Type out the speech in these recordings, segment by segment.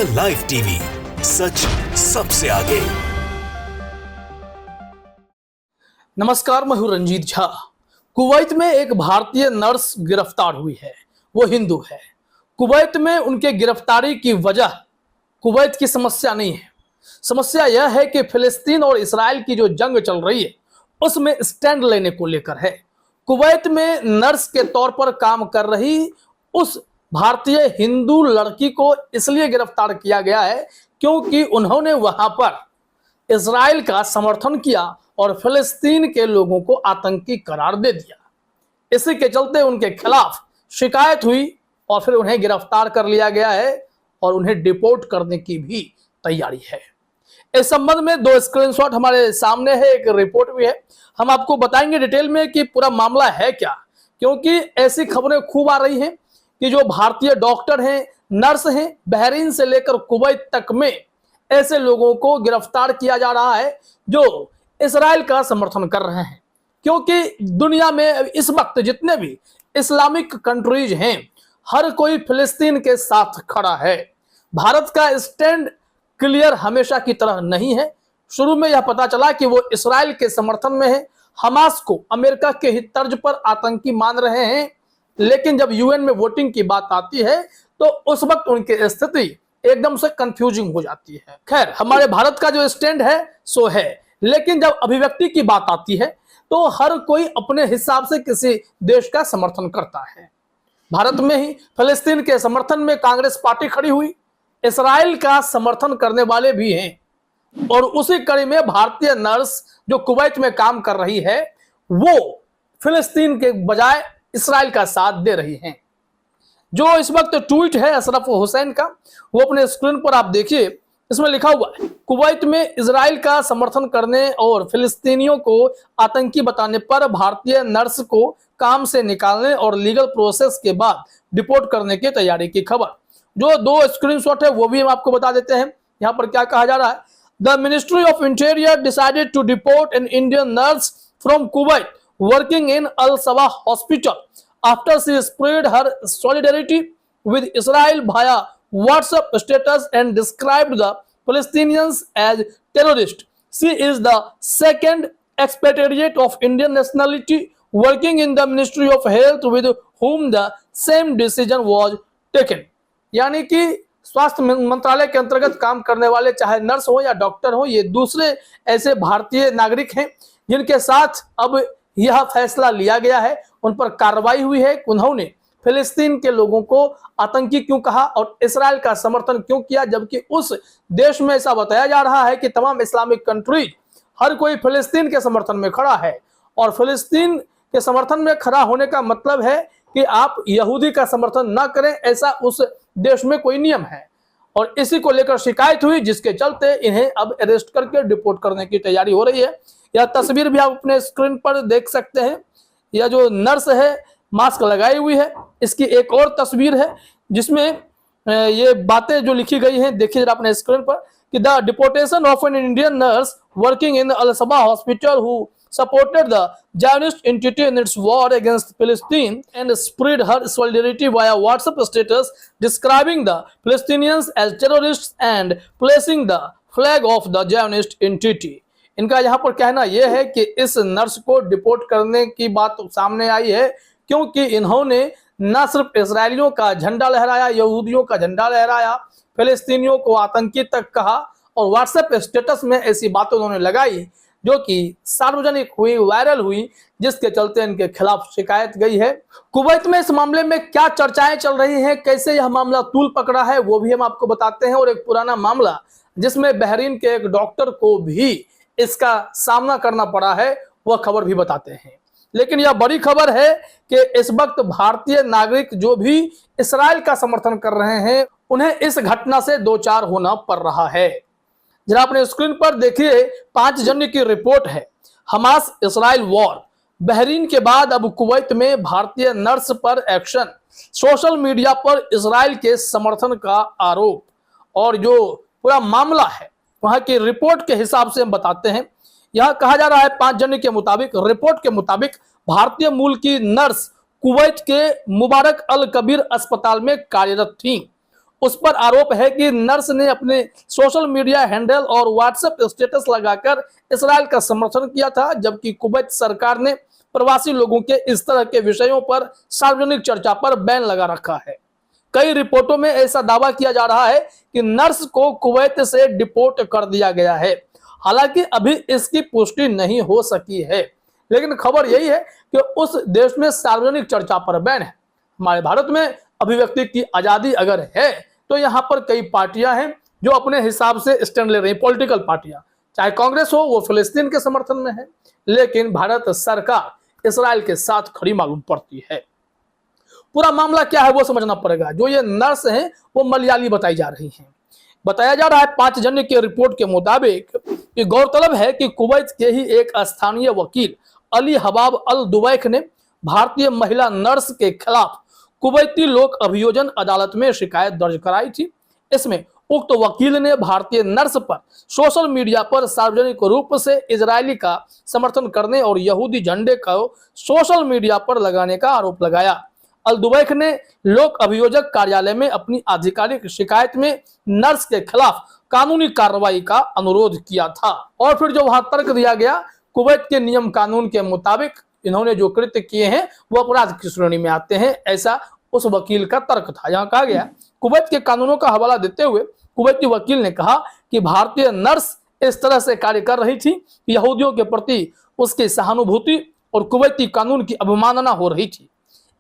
India live TV, सच सबसे आगे। नमस्कार, मैं हूं रंजीत झा। कुवैत में एक भारतीय नर्स गिरफ्तार हुई है। वो हिंदू है। कुवैत में उनके गिरफ्तारी की वजह कुवैत की समस्या नहीं है। समस्या यह है कि फिलिस्तीन और इसराइल की जो जंग चल रही है उसमें स्टैंड लेने को लेकर है। कुवैत में नर्स के तौर पर काम कर रही उस भारतीय हिंदू लड़की को इसलिए गिरफ्तार किया गया है क्योंकि उन्होंने वहां पर इजराइल का समर्थन किया और फिलिस्तीन के लोगों को आतंकी करार दे दिया। इसी के चलते उनके खिलाफ शिकायत हुई और फिर उन्हें गिरफ्तार कर लिया गया है और उन्हें डिपोर्ट करने की भी तैयारी है। इस संबंध में 2 स्क्रीनशॉट हमारे सामने है, एक रिपोर्ट भी है। हम आपको बताएंगे डिटेल में कि पूरा मामला है क्या, क्योंकि ऐसी खबरें खूब आ रही हैं कि जो भारतीय डॉक्टर हैं, नर्स हैं, बहरीन से लेकर कुवैत तक में ऐसे लोगों को गिरफ्तार किया जा रहा है जो इजराइल का समर्थन कर रहे हैं। क्योंकि दुनिया में इस वक्त जितने भी इस्लामिक कंट्रीज हैं, हर कोई फिलिस्तीन के साथ खड़ा है। भारत का स्टैंड क्लियर हमेशा की तरह नहीं है। शुरू में यह पता चला कि वो इजराइल के समर्थन में है, हमास को अमेरिका के ही तर्ज पर आतंकी मान रहे हैं, लेकिन जब यूएन में वोटिंग की बात आती है तो उस वक्त उनकी स्थिति एकदम से कंफ्यूजिंग हो जाती है। खैर, हमारे भारत का जो स्टैंड है सो है, लेकिन जब अभिव्यक्ति की बात आती है तो हर कोई अपने हिसाब से किसी देश का समर्थन करता है। भारत में ही फिलिस्तीन के समर्थन में कांग्रेस पार्टी खड़ी हुई, इजराइल का समर्थन करने वाले भी हैं और उसी कड़ी में भारतीय नर्स जो कुवैत में काम कर रही है वो फिलिस्तीन के बजाय इस्राइल का साथ दे रही हैं। जो इस वक्त ट्वीट है अशरफ हुसैन का, वो अपने स्क्रीन पर आप देखिए। इसमें लिखा हुआ है, कुवैत में इजराइल का समर्थन करने और फिलिस्तीनियों को आतंकी बताने पर भारतीय नर्स को काम से निकालने और लीगल प्रोसेस के बाद डिपोर्ट करने की तैयारी की खबर। जो 2 स्क्रीनशॉट है वो भी हम आपको बता देते हैं। यहाँ पर क्या कहा जा रहा है, the ministry of interior decided to deport an Indian nurse from Kuwait working in Al Sabah hospital after she spread her solidarity with Israel via WhatsApp status and described the Palestinians as terrorists. She is the second expatriate of Indian nationality working in the Ministry of Health with whom the same decision was taken. यानी कि स्वास्थ्य मंत्रालय के अंतर्गत काम करने वाले चाहे नर्स हो या डॉक्टर हो, ये दूसरे ऐसे भारतीय नागरिक हैं जिनके साथ अब यह फैसला लिया गया है, उन पर कार्रवाई हुई है। उन्होंने फिलिस्तीन के लोगों को आतंकी क्यों कहा और इस्राइल का समर्थन क्यों किया, जबकि उस देश में ऐसा बताया जा रहा है कि तमाम इस्लामिक कंट्री हर कोई फिलिस्तीन के समर्थन में खड़ा है और फिलिस्तीन के समर्थन में खड़ा होने का मतलब है कि आप यहूदी का समर्थन न करें, ऐसा उस देश में कोई नियम है। और इसी को लेकर शिकायत हुई, जिसके चलते इन्हें अब अरेस्ट करके डिपोर्ट करने की तैयारी हो रही है। यह तस्वीर भी आप अपने स्क्रीन पर देख सकते हैं। यह जो नर्स है मास्क लगाई हुई है, इसकी एक और तस्वीर है जिसमें ये बातें जो लिखी गई हैं देखिए जरा अपने स्क्रीन पर कि the deportation of an Indian nurse working in Al Sabah hospital who supported the Zionist entity in its war against Palestine and spread her solidarity via WhatsApp status describing the Palestinians as terrorists and placing the flag of the Zionist entity. इनका यहाँ पर कहना यह है कि इस nurse को deport करने की बात सामने आई है क्योंकि इन्होंने न सिर्फ इजरायलियों का झंडा लहराया, यहूदियों का झंडा लहराया, फिलिस्तीनियों को आतंकी तक कहा और व्हाट्सएप स्टेटस में ऐसी बातें उन्होंने लगाई जो कि सार्वजनिक हुई, वायरल हुई, जिसके चलते इनके खिलाफ शिकायत गई है। कुवैत में इस मामले में क्या चर्चाएं चल रही हैं, कैसे यह मामला तूल पकड़ा है, वो भी हम आपको बताते हैं। और एक पुराना मामला जिसमें बहरीन के एक डॉक्टर को भी इसका सामना करना पड़ा है, वह खबर भी बताते हैं। लेकिन यह बड़ी खबर है कि इस वक्त भारतीय नागरिक जो भी इस्राइल का समर्थन कर रहे हैं उन्हें इस घटना से दो चार होना पड़ रहा है। जरा अपने स्क्रीन पर देखिए, 5 जनवरी की रिपोर्ट है, हमास इस्राइल वॉर, बहरीन के बाद अब कुवैत में भारतीय नर्स पर एक्शन, सोशल मीडिया पर इस्राइल के समर्थन का आरोप। और जो पूरा मामला है वहां की रिपोर्ट के हिसाब से हम बताते हैं। यह कहा जा रहा है 5 जनवरी के मुताबिक, रिपोर्ट के मुताबिक भारतीय मूल की नर्स कुवैत के मुबारक अल कबीर अस्पताल में कार्यरत थी। उस पर आरोप है कि नर्स ने अपने सोशल मीडिया हैंडल और व्हाट्सएप स्टेटस लगाकर इजराइल का समर्थन किया था, जबकि कुवैत सरकार ने प्रवासी लोगों के इस तरह के विषयों पर सार्वजनिक चर्चा पर बैन लगा रखा है। कई रिपोर्टों में ऐसा दावा किया जा रहा है कि नर्स को कुवैत से डिपोर्ट कर दिया गया है। हालांकि अभी इसकी पुष्टि नहीं हो सकी है, लेकिन खबर यही है कि उस देश में सार्वजनिक चर्चा पर बैन है। हमारे भारत में अभिव्यक्ति की आजादी अगर है तो यहाँ पर कई पार्टियां हैं जो अपने हिसाब से स्टैंड ले रही हैं। पॉलिटिकल पार्टियां, चाहे कांग्रेस हो, वो फिलिस्तीन के समर्थन में है, लेकिन भारत सरकार इजराइल के साथ खड़ी मालूम पड़ती है। पूरा मामला क्या है वो समझना पड़ेगा। जो ये नर्स हैं वो मलयाली बताई जा रही हैं। बताया जा रहा है 5 जन की रिपोर्ट के मुताबिक कि गौरतलब है कि कुवैत के ही एक स्थानीय वकील अली हबाब अल दुवैख ने भारतीय महिला नर्स के खिलाफ कुवैती लोक अभियोजन अदालत में शिकायत दर्ज कराई थी। इसमें उक्त वकील ने भारतीय नर्स पर सोशल मीडिया पर सार्वजनिक रूप से इजरायली का समर्थन करने और यहूदी झंडे को सोशल मीडिया पर लगाने का आरोप लगाया। अल दुवैख ने लोक अभियोजक कार्यालय में अपनी आधिकारिक शिकायत में नर्स के खिलाफ कानूनी कार्रवाई का अनुरोध किया था। और फिर जो वहां तर्क दिया गया, कुवैत के नियम कानून के मुताबिक इन्होंने जो कृत्य किए हैं वो अपराध की श्रेणी में आते हैं, ऐसा उस वकील का तर्क था। यहाँ कहा गया, कुवैत के कानूनों का हवाला देते हुए कुवैती वकील ने कहा कि भारतीय नर्स इस तरह से कार्य कर रही थी कि यहूदियों के प्रति उसकी सहानुभूति और कुवैती कानून की अवमानना हो रही थी।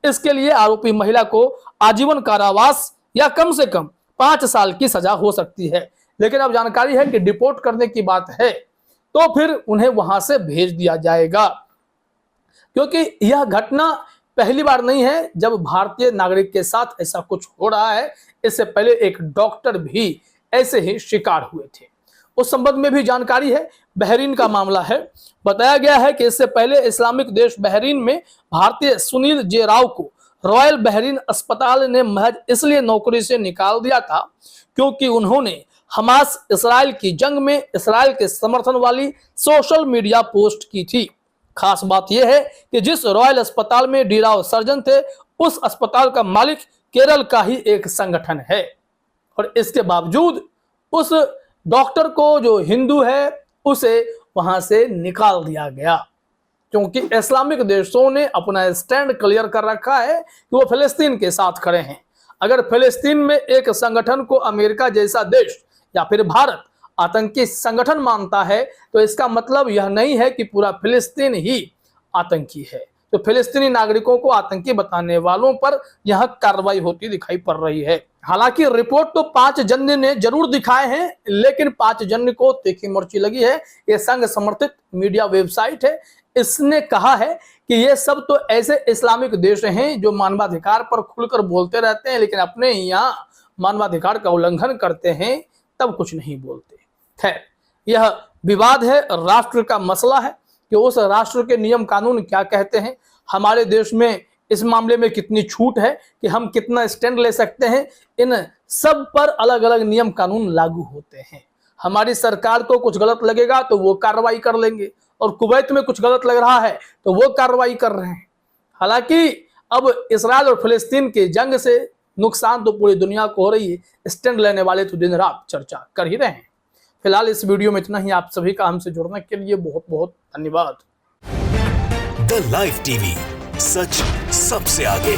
इसके लिए आरोपी महिला को आजीवन कारावास या कम से कम 5 साल की सजा हो सकती है। लेकिन अब जानकारी है कि डिपोर्ट करने की बात है तो फिर उन्हें वहां से भेज दिया जाएगा, क्योंकि यह घटना पहली बार नहीं है जब भारतीय नागरिक के साथ ऐसा कुछ हो रहा है। इससे पहले एक डॉक्टर भी ऐसे ही शिकार हुए थे। उस संबंध में भी जानकारी है। बहरीन का मामला है। बताया गया है कि इससे पहले इस्लामिक देश बहरीन में भारतीय सुनील जे राव को रॉयल बहरीन अस्पताल ने महज इसलिए नौकरी से निकाल दिया था क्योंकि उन्होंने हमास इसराइल की जंग में इसराइल के समर्थन वाली सोशल मीडिया पोस्ट की थी। खास बात यह है कि जिस रॉयल अस्पताल में डी राव सर्जन थे, उस अस्पताल का मालिक केरल का ही एक संगठन है। और इसके बावजूद उस डॉक्टर को, जो हिंदू है, उसे वहां से निकाल दिया गया, क्योंकि इस्लामिक देशों ने अपना स्टैंड क्लियर कर रखा है कि वो फिलिस्तीन के साथ खड़े हैं। अगर फिलिस्तीन में एक संगठन को अमेरिका जैसा देश या फिर भारत आतंकी संगठन मानता है तो इसका मतलब यह नहीं है कि पूरा फिलिस्तीन ही आतंकी है। तो फिलिस्तीनी नागरिकों को आतंकी बताने वालों पर यह कार्रवाई होती दिखाई पड़ रही है। हालांकि रिपोर्ट तो 5 जन ने जरूर दिखाए हैं, लेकिन 5 जन को तीखी मिर्ची लगी है। ये संघ समर्थित मीडिया वेबसाइट है। इसने कहा है कि ये सब तो ऐसे इस्लामिक देश हैं जो मानवाधिकार पर खुलकर बोलते रहते हैं, लेकिन अपने यहाँ मानवाधिकार का उल्लंघन करते हैं तब कुछ नहीं बोलते। खैर, यह विवाद है, राष्ट्र का मसला है कि उस राष्ट्र के नियम कानून क्या कहते हैं, हमारे देश में इस मामले में कितनी छूट है कि हम कितना स्टैंड ले सकते हैं। इन सब पर अलग अलग नियम कानून लागू होते हैं। हमारी सरकार को कुछ गलत लगेगा तो वो कार्रवाई कर लेंगे, और कुवैत में कुछ गलत लग रहा है तो वो कार्रवाई कर रहे हैं। हालांकि अब इजराइल और फिलिस्तीन की जंग से नुकसान तो पूरी दुनिया को हो रही है, स्टैंड लेने वाले तो दिन रात चर्चा कर ही रहे हैं। फिलहाल इस वीडियो में इतना ही। आप सभी का हमसे जुड़ने के लिए बहुत बहुत धन्यवाद। द लाइव टीवी, सच सबसे आगे।